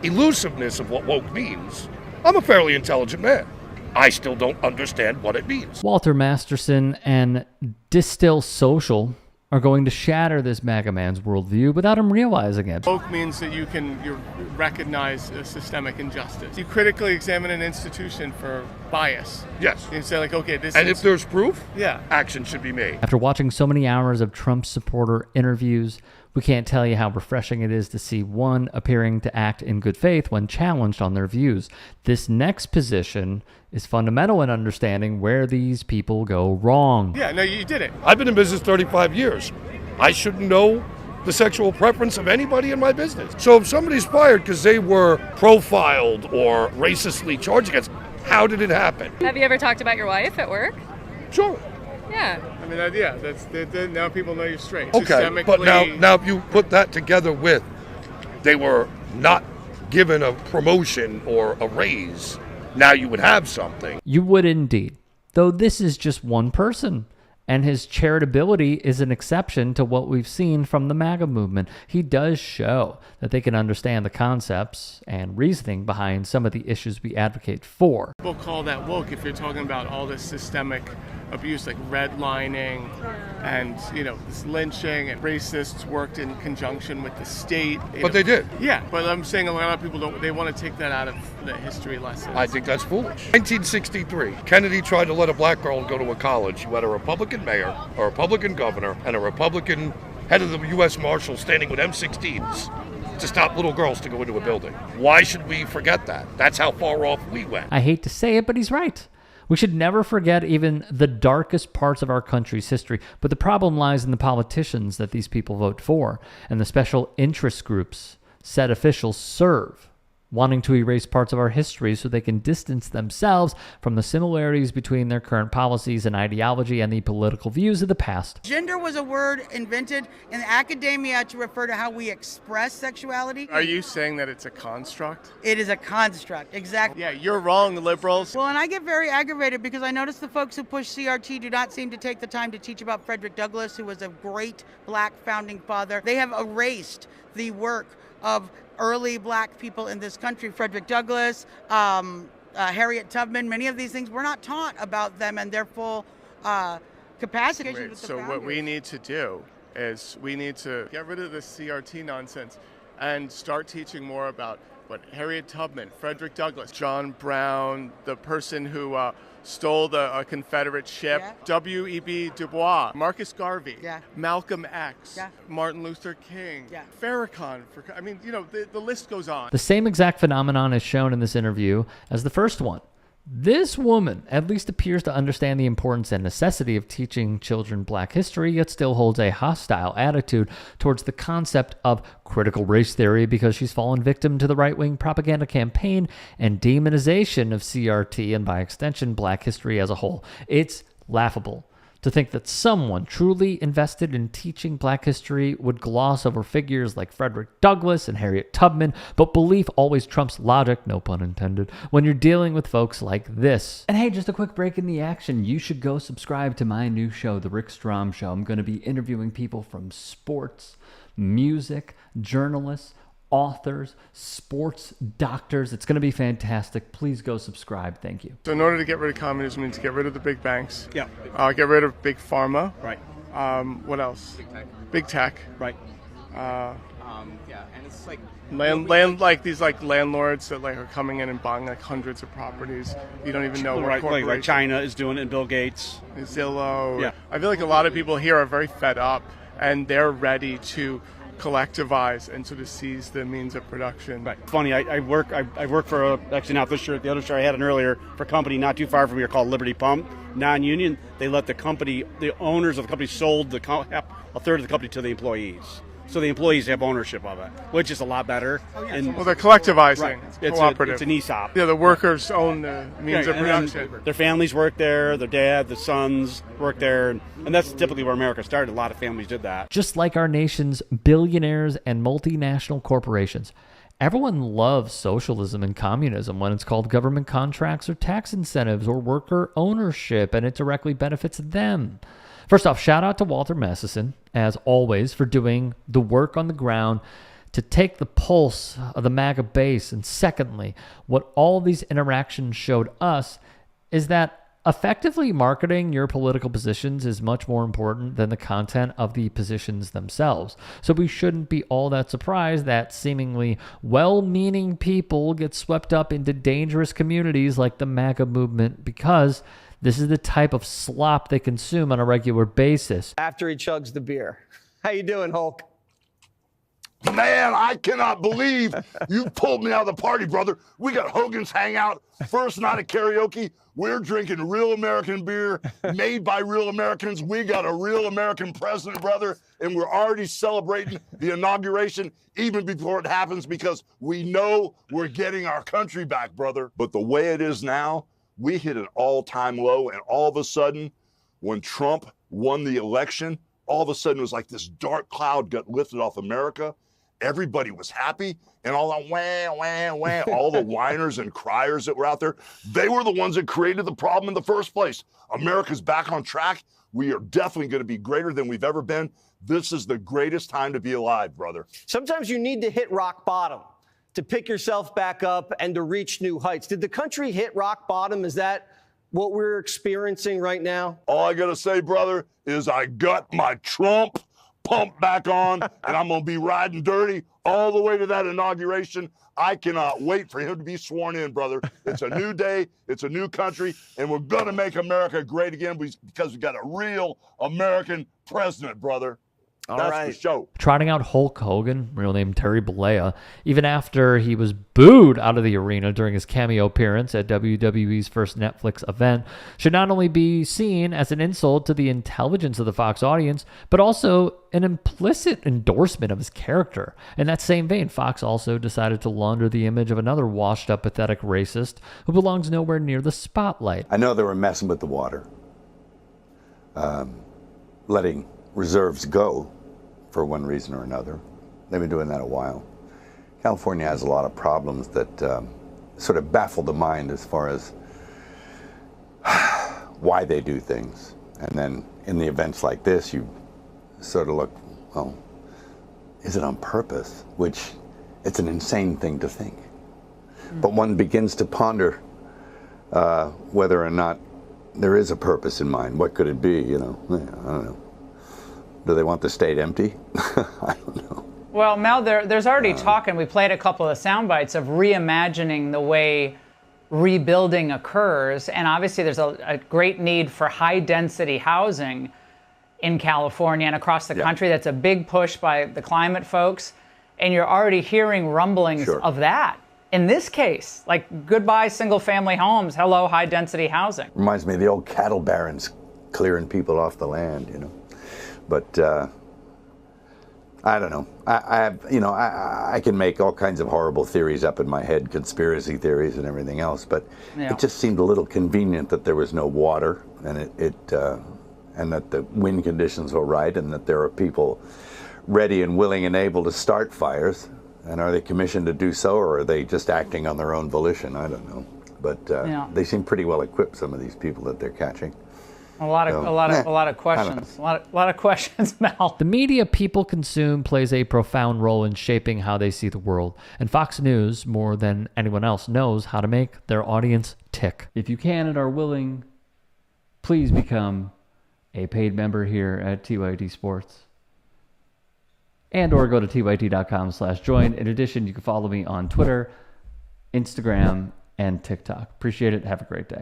elusiveness of what woke means, I'm a fairly intelligent man. I still don't understand what it means. Walter Masterson and Distill Social are going to shatter this MAGA man's worldview without him realizing it. Woke means that you recognize a systemic injustice. You critically examine an institution for bias. Yes. You say like, okay, this and is... if there's proof, yeah, action should be made. After watching so many hours of Trump supporter interviews, we can't tell you how refreshing it is to see one appearing to act in good faith when challenged on their views. This next position is fundamental in understanding where these people go wrong. Yeah, no, you did it. I've been in business 35 years. I shouldn't know the sexual preference of anybody in my business. So if somebody's fired because they were profiled or racistly charged against, how did it happen? Have you ever talked about your wife at work? Sure. Yeah. I mean, yeah, that's now people know you're straight. Okay, but now if you put that together with they were not given a promotion or a raise, now you would have something. You would indeed, though this is just one person, and his charitability is an exception to what we've seen from the MAGA movement. He does show that they can understand the concepts and reasoning behind some of the issues we advocate for. People call that woke if you're talking about all this systemic abuse like redlining and, this lynching, and racists worked in conjunction with the state. But they did. Yeah, but I'm saying a lot of people they want to take that out of the history lessons. I think that's foolish. 1963, Kennedy tried to let a black girl go to a college who had a Republican mayor, a Republican governor, and a Republican head of the U.S. Marshals standing with M16s to stop little girls to go into a building. Why should we forget that? That's how far off we went. I hate to say it, but he's right. We should never forget even the darkest parts of our country's history, but the problem lies in the politicians that these people vote for and the special interest groups said officials serve, wanting to erase parts of our history so they can distance themselves from the similarities between their current policies and ideology and the political views of the past. Gender was a word invented in academia to refer to how we express sexuality. Are you saying that it's a construct? It is a construct, exactly. Yeah, you're wrong, liberals. Well, and I get very aggravated because I notice the folks who push CRT do not seem to take the time to teach about Frederick Douglass, who was a great black founding father. They have erased the work of early black people in this country, Frederick Douglass, Harriet Tubman. Many of these things, we're not taught about them and their full capacity. So what we need to do is we need to get rid of this CRT nonsense and start teaching more about what Harriet Tubman, Frederick Douglass, John Brown, the person who stole the Confederate ship, W.E.B. Du Bois, Marcus Garvey, Malcolm X, Martin Luther King, Farrakhan. The list goes on. The same exact phenomenon is shown in this interview as the first one. This woman at least appears to understand the importance and necessity of teaching children black history, yet still holds a hostile attitude towards the concept of critical race theory because she's fallen victim to the right-wing propaganda campaign and demonization of CRT and, by extension, black history as a whole. It's laughable to think that someone truly invested in teaching black history would gloss over figures like Frederick Douglass and Harriet Tubman, but belief always trumps logic, no pun intended, when you're dealing with folks like this. And hey, just a quick break in the action. You should go subscribe to my new show, The Rick Strom Show. I'm going to be interviewing people from sports, music, journalists, authors, sports doctors. It's going to be fantastic. Please go subscribe. Thank you. So in order to get rid of communism, we need to get rid of the big banks. Yeah. Get rid of big pharma. Right. What else? Big tech. Big tech. Right. Yeah, and it's like like these landlords that are coming in and buying hundreds of properties. You don't even know what corporations. Like China is doing it, and Bill Gates. Zillow. Yeah. I feel like a lot of people here are very fed up, and they're ready to collectivize and sort of seize the means of production. Right. Funny, I work for actually not this shirt, the other shirt I had an earlier for a company not too far from here called Liberty Pump, non-union. They let the owners of the company sold a third of the company to the employees. So the employees have ownership of it, which is a lot better. Well, they're collectivizing. Right. It's cooperative. It's an ESOP. Yeah, the workers own the means of production. Their families work there, their dad, the sons work there, and that's typically where America started. A lot of families did that. Just like our nation's billionaires and multinational corporations, everyone loves socialism and communism when it's called government contracts or tax incentives or worker ownership, and it directly benefits them. First off, shout out to Walter Masterson, as always, for doing the work on the ground to take the pulse of the MAGA base. And secondly, what all these interactions showed us is that effectively marketing your political positions is much more important than the content of the positions themselves. So we shouldn't be all that surprised that seemingly well-meaning people get swept up into dangerous communities like the MAGA movement, because this is the type of slop they consume on a regular basis. After he chugs the beer. How you doing, Hulk? Man, I cannot believe you pulled me out of the party, brother. We got Hogan's Hangout, first night of karaoke. We're drinking real American beer made by real Americans. We got a real American president, brother, and we're already celebrating the inauguration even before it happens because we know we're getting our country back, brother. But the way it is now, we hit an all-time low, and all of a sudden, when Trump won the election, all of a sudden it was like this dark cloud got lifted off America. Everybody was happy, and all the wah, wah, wah, all the whiners and criers that were out there, they were the ones that created the problem in the first place. America's back on track. We are definitely going to be greater than we've ever been. This is the greatest time to be alive, brother. Sometimes you need to hit rock bottom to pick yourself back up and to reach new heights. Did the country hit rock bottom? Is that what we're experiencing right now? All I got to say, brother, is I got my Trump pump back on, and I'm going to be riding dirty all the way to that inauguration. I cannot wait for him to be sworn in, brother. It's a new day. It's a new country, and we're going to make America great again because we got a real American president, brother. That's for sure. Trotting out Hulk Hogan, real name Terry Bollea, even after he was booed out of the arena during his cameo appearance at WWE's first Netflix event, should not only be seen as an insult to the intelligence of the Fox audience, but also an implicit endorsement of his character. In that same vein, Fox also decided to launder the image of another washed-up, pathetic racist who belongs nowhere near the spotlight. I know they were messing with the water, letting reserves go for one reason or another. They've been doing that a while. California has a lot of problems that sort of baffle the mind as far as why they do things. And then in the events like this, you sort of look, well, is it on purpose? Which, it's an insane thing to think. But one begins to ponder whether or not there is a purpose in mind. What could it be, you know? I don't know. Do they want the state empty? I don't know. Well, Mel, there's already talk, and we played a couple of sound bites of reimagining the way rebuilding occurs. And obviously there's a great need for high-density housing in California and across the country. That's a big push by the climate folks. And you're already hearing rumblings of that. In this case, like goodbye single-family homes, hello high-density housing. Reminds me of the old cattle barons clearing people off the land, you know. But I don't know. I can make all kinds of horrible theories up in my head, conspiracy theories and everything else. But it just seemed a little convenient that there was no water, and and that the wind conditions were right, and that there are people ready and willing and able to start fires. And are they commissioned to do so, or are they just acting on their own volition? I don't know. But they seem pretty well equipped, some of these people that they're catching. A lot of questions. A lot of questions, Mel. The media people consume plays a profound role in shaping how they see the world, and Fox News, more than anyone else, knows how to make their audience tick. If you can and are willing, please become a paid member here at TYT Sports, and/or go to tyt.com/join. In addition, you can follow me on Twitter, Instagram, and TikTok. Appreciate it. Have a great day.